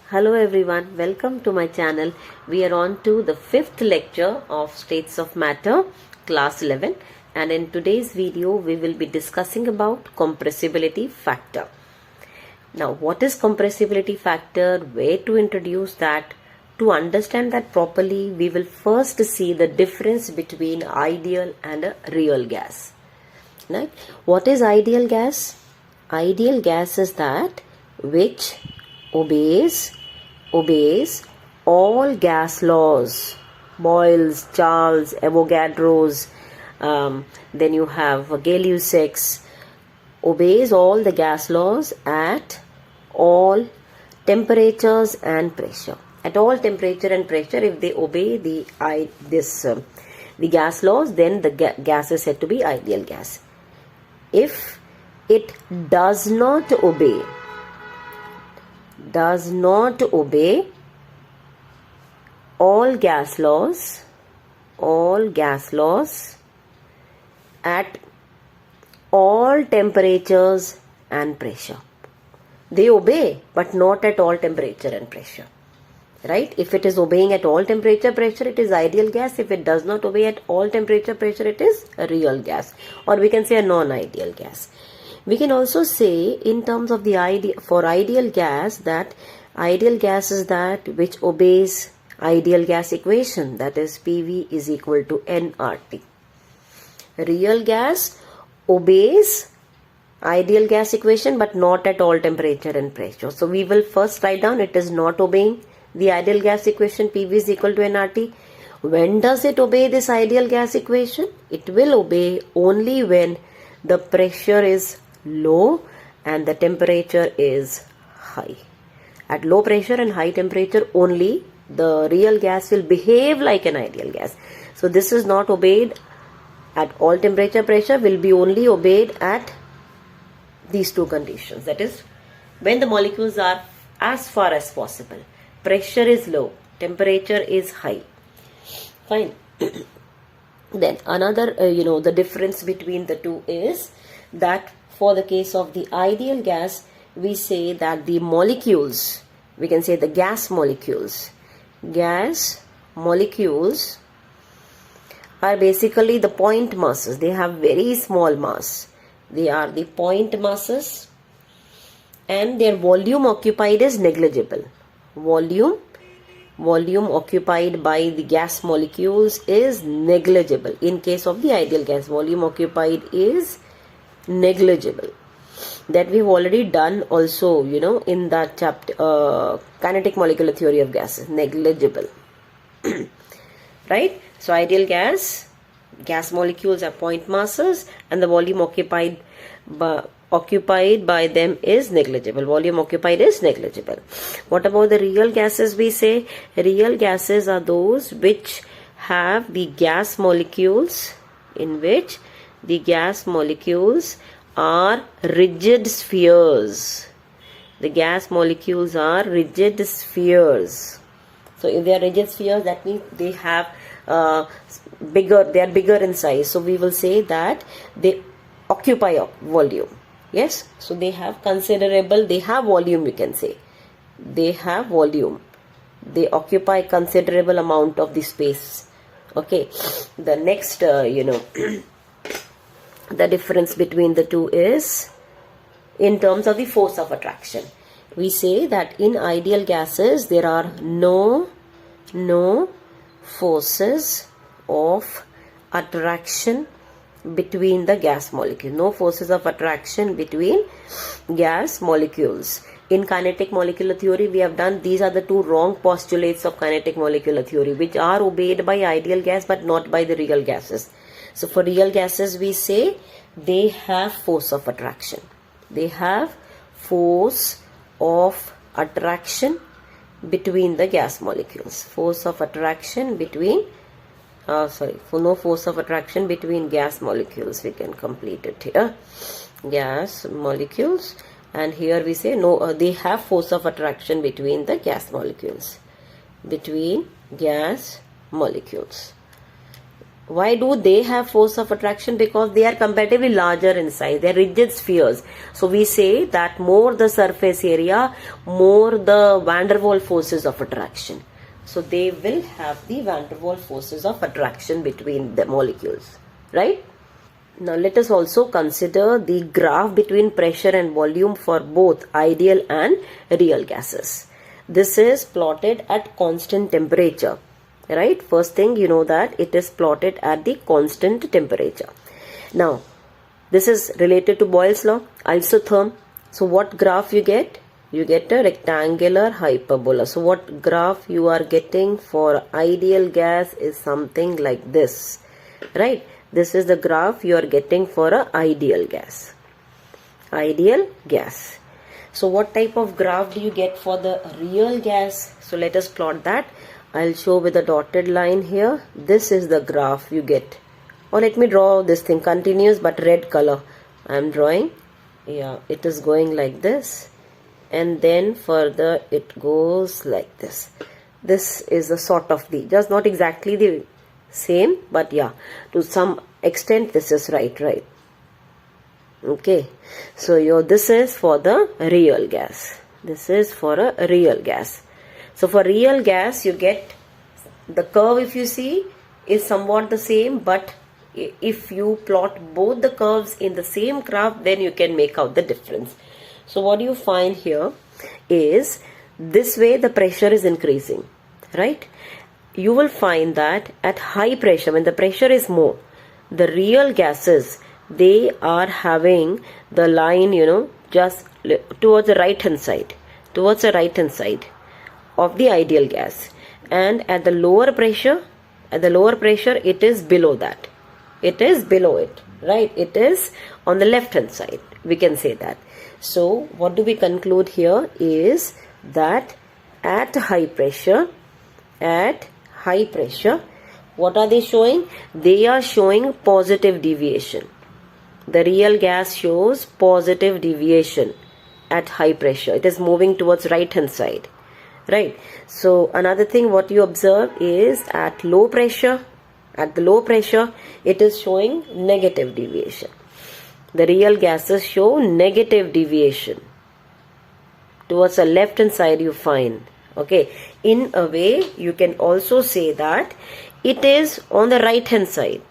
Hello everyone, welcome to my channel. We are on to the fifth lecture of States of Matter, class 11, and in today's video we will be discussing about compressibility factor. Now, what is compressibility factor? Where to introduce that? To understand that properly, we will first see the difference between ideal and a real gas. Right? What is ideal gas? Ideal gas is that which obeys all gas laws. Boyle's, Charles, Avogadro's, then you have Gay-Lussac's, obeys all the gas laws at all temperatures and pressure. At all temperature and pressure, if they obey the gas laws, then the gas is said to be ideal gas. If it does not obey all gas laws at all temperatures and pressure. They obey, but not at all temperature and pressure. Right? If it is obeying at all temperature, pressure, it is ideal gas. If it does not obey at all temperature, pressure, it is a real gas. Or we can say a non-ideal gas. We can also say in terms of the ideal gas, that ideal gas is that which obeys ideal gas equation, that is PV is equal to nRT. Real gas obeys ideal gas equation but not at all temperature and pressure. So we will first write down it is not obeying the ideal gas equation, PV is equal to nRT. When does it obey this ideal gas equation? It will obey only when the pressure is low and the temperature is high. At low pressure and high temperature only the real gas will behave like an ideal gas. So this is not obeyed at all temperature, pressure, will be only obeyed at these two conditions. That is when the molecules are as far as possible. Pressure is low, temperature is high. Fine. Then another, the difference between the two is that for the case of the ideal gas, we say that the molecules, we can say the gas molecules are basically the point masses. They have very small mass. They are the point masses and their volume occupied is negligible. Volume occupied by the gas molecules is negligible. In case of the ideal gas, volume occupied is negligible. That we've already done also, in that chapter, kinetic molecular theory of gases, negligible. Right? So ideal gas molecules are point masses and the volume occupied by them is negligible. Volume occupied is negligible. What about the real gases? We say real gases are those which have the gas molecules in which the gas molecules are rigid spheres. The gas molecules are rigid spheres. So if they are rigid spheres, that means they have they are bigger in size. So we will say that they occupy volume. Yes, so they have volume, you can say. They have volume. They occupy considerable amount of the space. Okay, the next, the difference between the two is in terms of the force of attraction. We say that in ideal gases, there are no forces of attraction between the gas molecules. No forces of attraction between gas molecules. In kinetic molecular theory, we have done, these are the two wrong postulates of kinetic molecular theory, which are obeyed by ideal gas but not by the real gases. So for real gases, we say they have force of attraction. They have force of attraction between the gas molecules. Force of attraction between for no force of attraction between gas molecules. We can complete it here. Gas molecules, and here we say no, they have force of attraction between the gas molecules. Why do they have force of attraction? Because they are comparatively larger in size. They are rigid spheres. So we say that more the surface area, more the van der Waals forces of attraction. So they will have the van der Waals forces of attraction between the molecules, right? Now let us also consider the graph between pressure and volume for both ideal and real gases. This is plotted at constant temperature. Right, first thing you know that it is plotted at the constant temperature. Now this is related to Boyle's law, isotherm. So what graph you get? You get a rectangular hyperbola. So what graph you are getting for ideal gas is something like this, right? This is the graph you are getting for a ideal gas. Ideal gas. So what type of graph do you get for the real gas? So let us plot that. I'll show with a dotted line here. This is the graph you get. Or let me draw this thing continuous but red color. I'm drawing. Yeah, it is going like this. And then further it goes like this. This is a sort of the, just not exactly the same, but yeah, to some extent this is right. Okay. So this is for the real gas. This is for a real gas. So for real gas, you get the curve, if you see, is somewhat the same, but if you plot both the curves in the same graph, then you can make out the difference. So what you find here is this way the pressure is increasing, right? You will find that at high pressure, when the pressure is more, the real gases, they are having the line, just towards the right hand side, of the ideal gas, and at the lower pressure it is below that, it is below it, right? It is on the left hand side, we can say that. So what do we conclude here is that at high pressure, what are they showing? They are showing positive deviation. The real gas shows positive deviation at high pressure. It is moving towards right hand side. Right. So another thing what you observe is at the low pressure, it is showing negative deviation. The real gases show negative deviation. Towards the left hand side you find. Okay. In a way, you can also say that it is on the right hand side.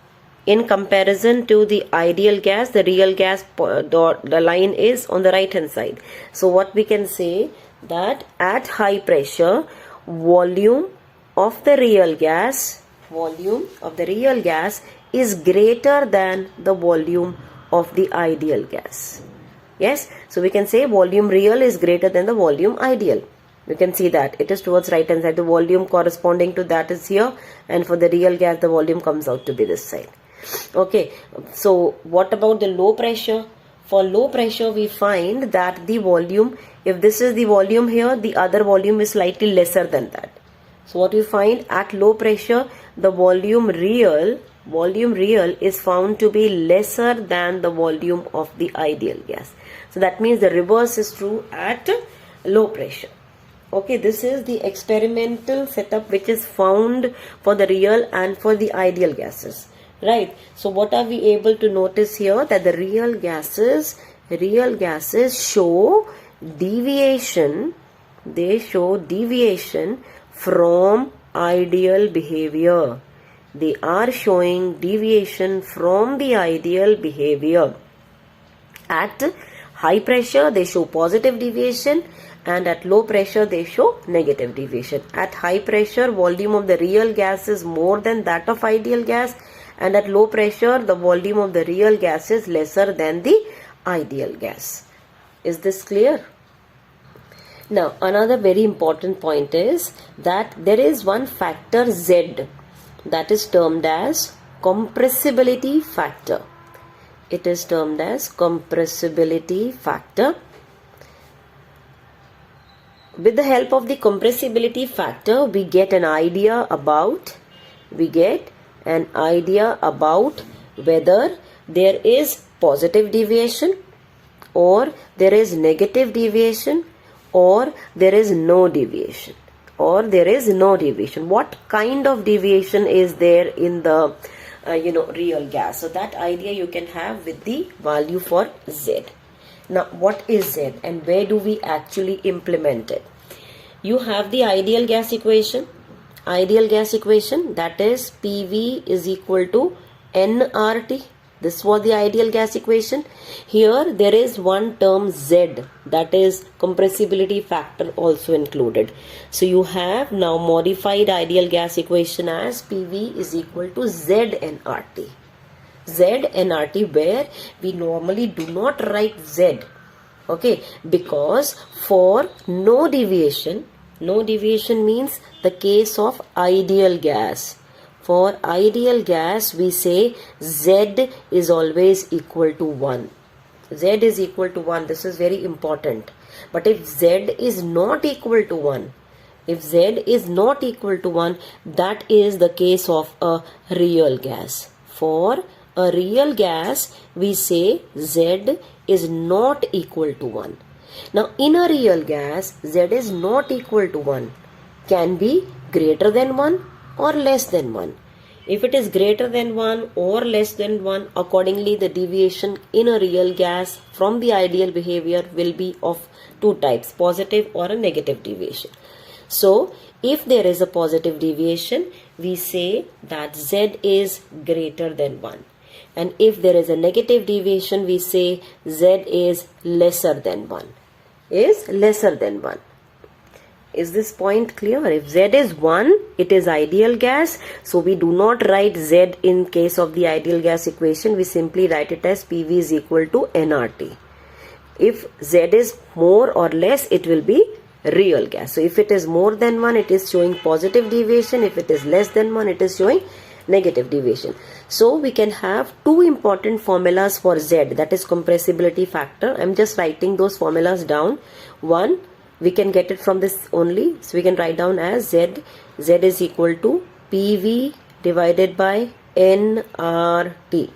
In comparison to the ideal gas, the real gas, the line is on the right hand side. So what we can say, that at high pressure, volume of the real gas is greater than the volume of the ideal gas. Yes, so we can say volume real is greater than the volume ideal. You can see that it is towards right hand side. The volume corresponding to that is here, and for the real gas the volume comes out to be this side. Okay, so what about the low pressure? For low pressure, we find that the volume, if this is the volume here, the other volume is slightly lesser than that. So what we find at low pressure, the volume real is found to be lesser than the volume of the ideal gas. So that means the reverse is true at low pressure. Okay, this is the experimental setup which is found for the real and for the ideal gases. Right. So what are we able to notice here? That the real gases show deviation. They show deviation from ideal behavior. They are showing deviation from the ideal behavior. At high pressure, they show positive deviation, and at low pressure, they show negative deviation. At high pressure, volume of the real gas is more than that of ideal gas, and at low pressure the volume of the real gas is lesser than the ideal gas. Is this clear? Now another very important point is that there is one factor Z that is termed as compressibility factor. It is termed as compressibility factor. With the help of the compressibility factor, we get an idea about whether there is positive deviation or there is negative deviation or there is no deviation. What kind of deviation is there in the real gas. So that idea you can have with the value for Z. Now what is Z and where do we actually implement it? You have the ideal gas equation. Ideal gas equation, that is PV is equal to nRT. This was the ideal gas equation. Here there is one term Z, that is compressibility factor also included. So you have now modified ideal gas equation as PV is equal to ZnRT. ZnRT, where we normally do not write Z, okay, because for no deviation means the case of ideal gas. For ideal gas, we say Z is always equal to 1. Z is equal to 1. This is very important. But if Z is not equal to 1, that is the case of a real gas. For a real gas, we say Z is not equal to 1. Now, in a real gas, Z is not equal to 1. Can be greater than 1 or less than 1. If it is greater than 1 or less than 1, accordingly the deviation in a real gas from the ideal behavior will be of two types, positive or a negative deviation. So, if there is a positive deviation, we say that Z is greater than 1. And if there is a negative deviation, we say Z is lesser than 1. Is this point clear? If Z is 1, it is ideal gas. So we do not write Z in case of the ideal gas equation. We simply write it as PV is equal to nRT. If Z is more or less, it will be real gas. So if it is more than 1, it is showing positive deviation. If it is less than 1, it is showing negative deviation. So we can have two important formulas for Z, that is compressibility factor. I am just writing those formulas down. One, we can get it from this only. So we can write down as Z is equal to PV divided by nRT.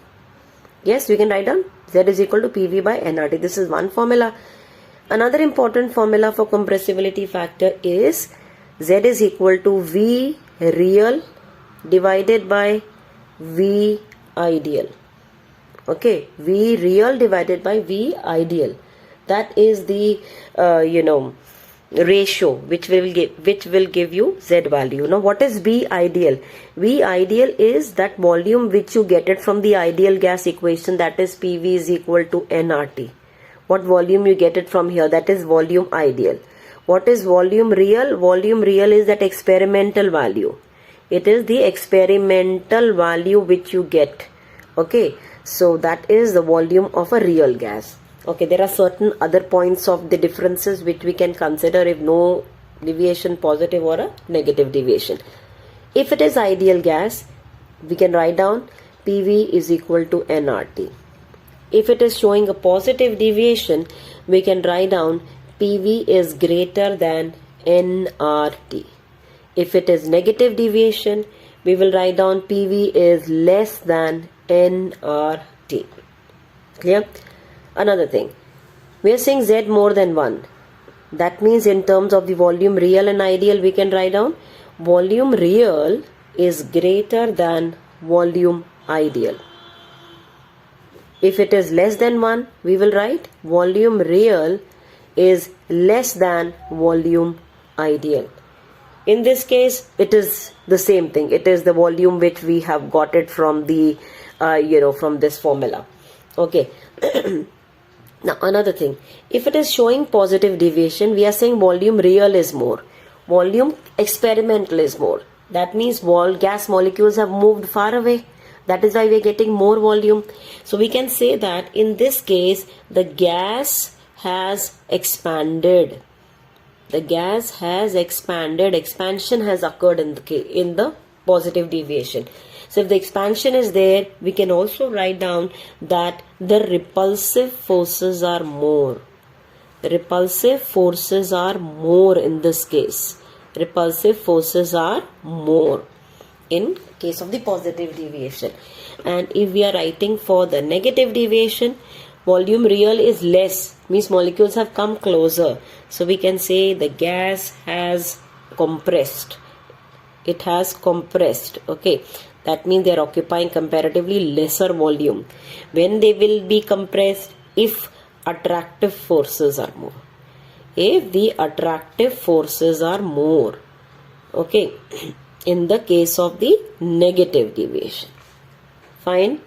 Yes, we can write down Z is equal to PV by nRT. This is one formula. Another important formula for compressibility factor is Z is equal to V real divided by V ideal. Okay, V real divided by V ideal. That is the ratio which will give you Z value. Now what is V ideal? V ideal is that volume which you get it from the ideal gas equation, that is PV is equal to nRT. What volume you get it from here? That is volume ideal. What is volume real? Volume real is that experimental value. It is the experimental value which you get. Okay, so that is the volume of a real gas. Okay, there are certain other points of the differences which we can consider if no deviation, positive or a negative deviation. If it is ideal gas, we can write down PV is equal to nRT. If it is showing a positive deviation, we can write down PV is greater than nRT. If it is negative deviation, we will write down PV is less than nRT. Clear? Another thing, we are saying Z more than 1. That means in terms of the volume real and ideal, we can write down volume real is greater than volume ideal. If it is less than 1, we will write volume real is less than volume ideal. In this case, it is the same thing. It is the volume which we have got it from the, from this formula. Okay. Now another thing, if it is showing positive deviation, we are saying volume real is more. Volume experimental is more. That means gas molecules have moved far away. That is why we are getting more volume. So we can say that in this case, the gas has expanded. The gas has expanded. Expansion has occurred in the positive deviation. So if the expansion is there, we can also write down that the repulsive forces are more. The repulsive forces are more in this case. Repulsive forces are more in case of the positive deviation. And if we are writing for the negative deviation, volume real is less, means molecules have come closer. So we can say the gas has compressed. It has compressed. Okay, That means they are occupying comparatively lesser volume. When they will be compressed? If attractive forces are more. If the attractive forces are more. Okay. In the case of the negative deviation. Fine.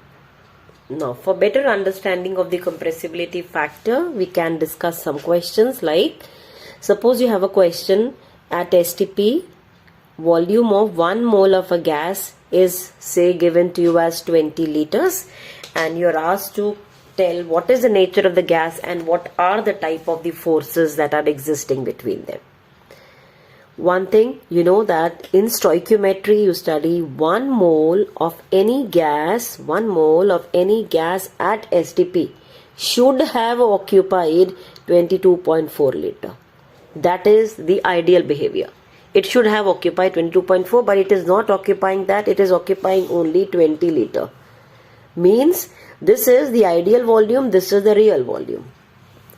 Now, for better understanding of the compressibility factor, we can discuss some questions like, suppose you have a question at STP, volume of 1 mole of a gas is say given to you as 20 liters, and you are asked to tell what is the nature of the gas and what are the type of the forces that are existing between them. One thing, you know that in stoichiometry you study 1 mole of any gas, 1 mole of any gas at STP should have occupied 22.4 liter. That is the ideal behavior. It should have occupied 22.4, but it is not occupying that, it is occupying only 20 liter. Means this is the ideal volume, this is the real volume.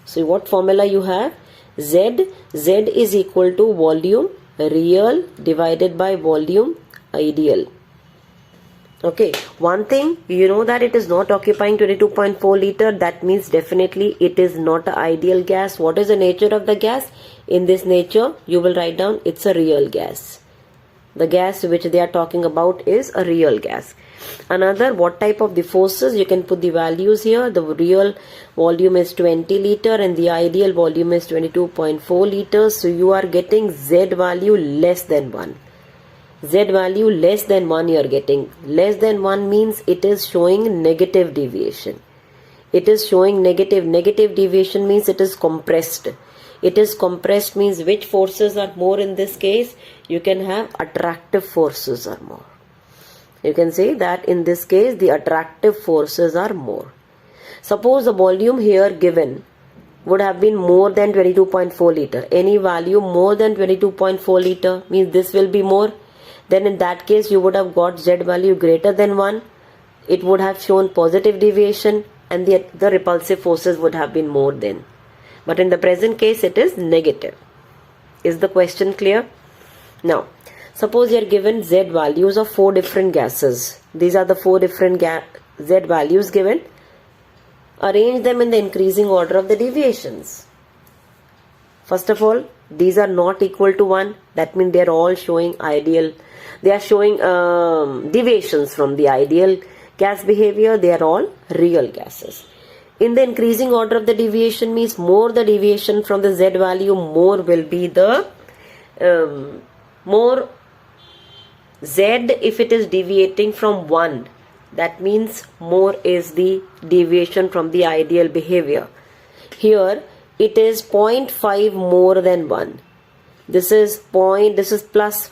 So what formula you have? Z is equal to volume real divided by volume ideal. Okay, one thing, you know that it is not occupying 22.4 liter. That means definitely it is not an ideal gas. What is the nature of the gas? In this nature, you will write down it's a real gas. The gas which they are talking about is a real gas. Another, what type of the forces? You can put the values here. The real volume is 20 liter and the ideal volume is 22.4 liters. So you are getting Z value less than 1. Z value less than 1 you are getting. Less than 1 means it is showing negative deviation. It is showing negative. Negative deviation means it is compressed. It is compressed means which forces are more in this case? You can have attractive forces are more. You can say that in this case the attractive forces are more. Suppose the volume here given would have been more than 22.4 liter. Any value more than 22.4 liter means this will be more. Then in that case you would have got Z value greater than 1. It would have shown positive deviation and the repulsive forces would have been more then. But in the present case it is negative. Is the question clear? Now, suppose you are given Z values of 4 different gases. These are the 4 different Z values given. Arrange them in the increasing order of the deviations. First of all, these are not equal to 1. That means they are all showing ideal. They are showing deviations from the ideal gas behavior. They are all real gases. In the increasing order of the deviation means more the deviation from the Z value, more will be the more Z if it is deviating from 1. That means more is the deviation from the ideal behavior. Here it is 0.5 more than 1. This is plus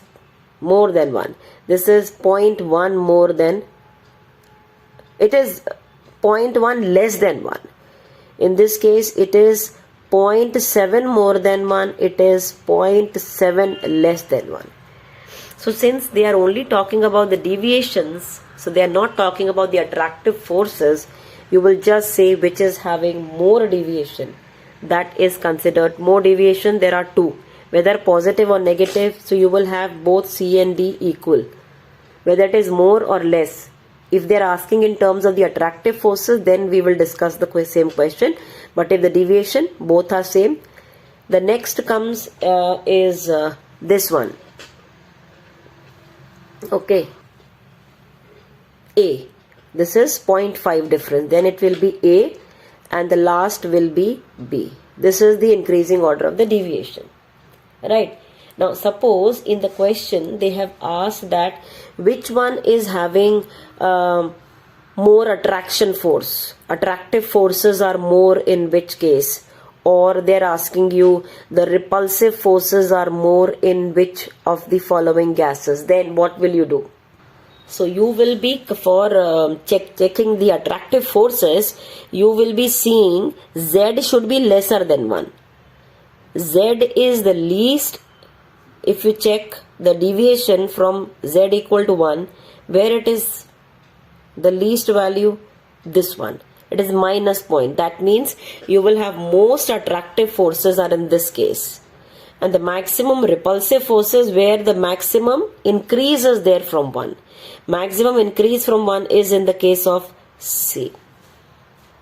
more than 1. This is 0.1 more than. It is 0.1 less than 1. In this case it is 0.7 more than 1. It is 0.7 less than 1. So since they are only talking about the deviations, so they are not talking about the attractive forces, you will just say which is having more deviation. That is considered more deviation. There are 2, whether positive or negative. So you will have both C and D equal, whether it is more or less. If they are asking in terms of the attractive forces, then we will discuss the same question. But if the deviation, both are same. The next comes is this one. Okay. A. This is 0.5 difference. Then it will be A and the last will be B. This is the increasing order of the deviation. Right. Now suppose in the question they have asked that which one is having more attraction force. Attractive forces are more in which case? Or they are asking you the repulsive forces are more in which of the following gases. Then what will you do? So you will be for checking the attractive forces, you will be seeing Z should be lesser than 1. Z is the least. If you check the deviation from Z equal to 1, where it is the least value, this one. It is minus point. That means you will have most attractive forces are in this case. and the maximum repulsive forces where the maximum increase is there from 1. Maximum increase from 1 is in the case of C.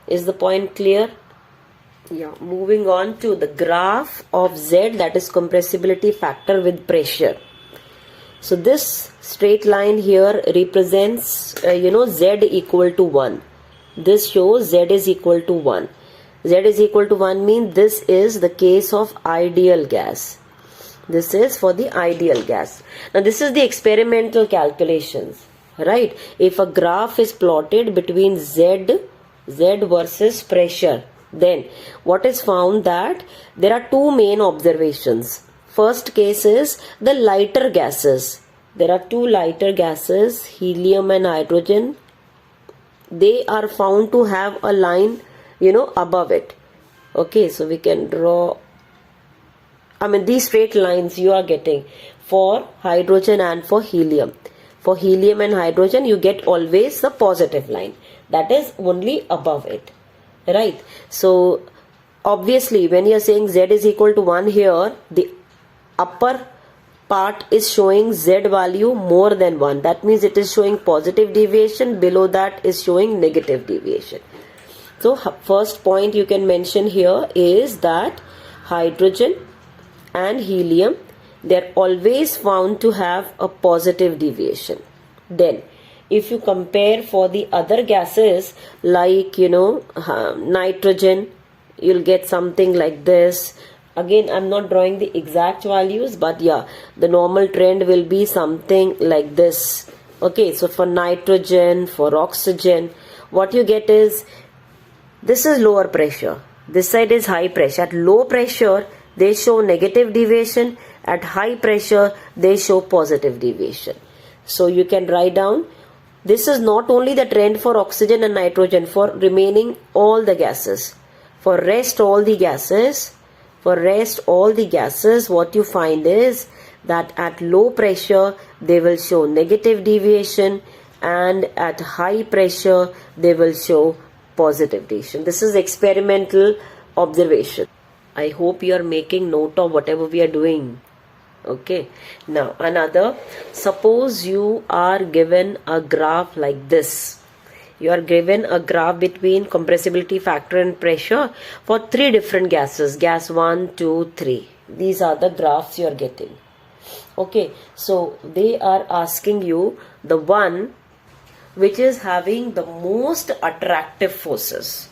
Is the point clear? Yeah. Moving on to the graph of Z, that is compressibility factor with pressure. So this straight line here represents, Z equal to 1. This shows Z is equal to 1. Z is equal to 1 means this is the case of ideal gas. This is for the ideal gas. Now this is the experimental calculations, right? If a graph is plotted between Z versus pressure, then what is found that there are two main observations. First case is the lighter gases. There are two lighter gases, helium and hydrogen. They are found to have a line, above it. Okay, so we can draw, these straight lines you are getting for hydrogen and for helium. For helium and hydrogen, you get always the positive line. That is only above it. Right? So, obviously, when you are saying Z is equal to 1 here, the upper part is showing Z value more than 1. That means it is showing positive deviation. Below that is showing negative deviation. So, first point you can mention here is that hydrogen and helium, they are always found to have a positive deviation. Then, if you compare for the other gases like, nitrogen, you'll get something like this. Again, I'm not drawing the exact values, but yeah, the normal trend will be something like this. Okay, so for nitrogen, for oxygen, what you get is, this is lower pressure. This side is high pressure. At low pressure, they show negative deviation. At high pressure, they show positive deviation. So you can write down, this is not only the trend for oxygen and nitrogen, for remaining all the gases. For rest all the gases, what you find is that at low pressure, they will show negative deviation, and at high pressure, they will show positive deviation. This is experimental observation. I hope you are making note of whatever we are doing. Okay. Now another, suppose you are given a graph like this. You are given a graph between compressibility factor and pressure for 3 different gases. Gas 1, 2, 3. These are the graphs you are getting. Okay. So they are asking you the one which is having the most attractive forces.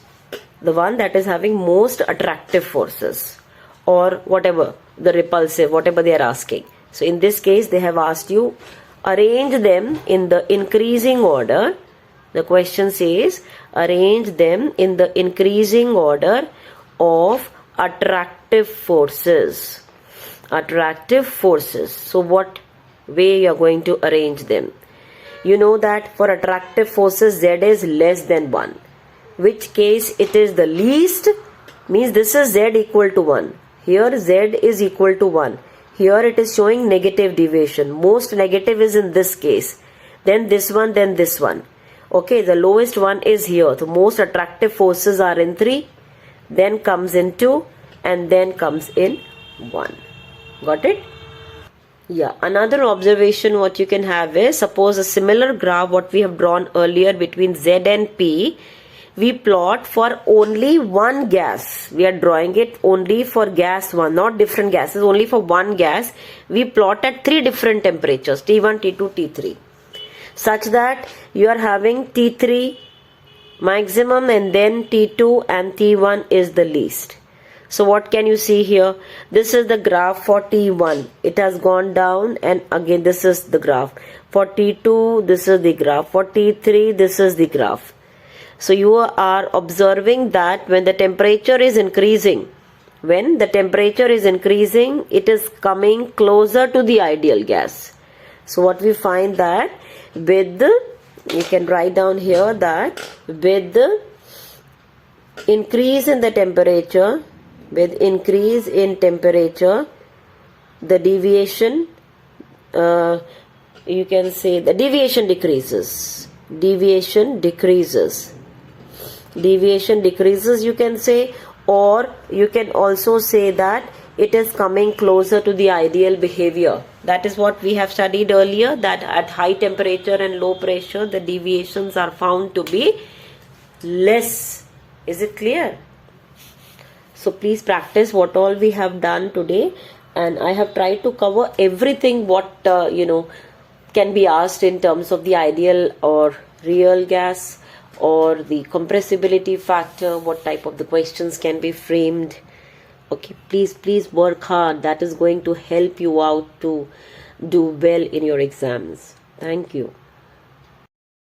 The one that is having most attractive forces, or whatever, the repulsive, whatever they are asking. So in this case, they have asked you, arrange them in the increasing order. The question says, arrange them in the increasing order of attractive forces. Attractive forces. So what way you are going to arrange them? You know that for attractive forces, Z is less than 1. Which case it is the least, means this is Z equal to 1. Here Z is equal to 1. Here it is showing negative deviation. Most negative is in this case. Then this one, then this one. Okay, the lowest one is here. The most attractive forces are in 3. Then comes in 2. And then comes in 1. Got it? Yeah, another observation what you can have is, suppose a similar graph what we have drawn earlier between Z and P, we plot for only one gas. We are drawing it only for gas 1, not different gases, only for one gas. We plot at 3 different temperatures, T1, T2, T3. Such that you are having T3 maximum and then T2 and T1 is the least. So what can you see here? This is the graph for T1. It has gone down, and again this is the graph. For T2, this is the graph. For T3, this is the graph. So you are observing that when the temperature is increasing, it is coming closer to the ideal gas. So what we find that with, you can write down here that with the increase in the temperature, the deviation, you can say the deviation decreases. Deviation decreases, you can say, or you can also say that it is coming closer to the ideal behavior. That is what we have studied earlier, that at high temperature and low pressure, the deviations are found to be less. Is it clear? So please practice what all we have done today, and I have tried to cover everything what can be asked in terms of the ideal or real gas or the compressibility factor, what type of the questions can be framed. Okay, please work hard. That is going to help you out to do well in your exams. Thank you.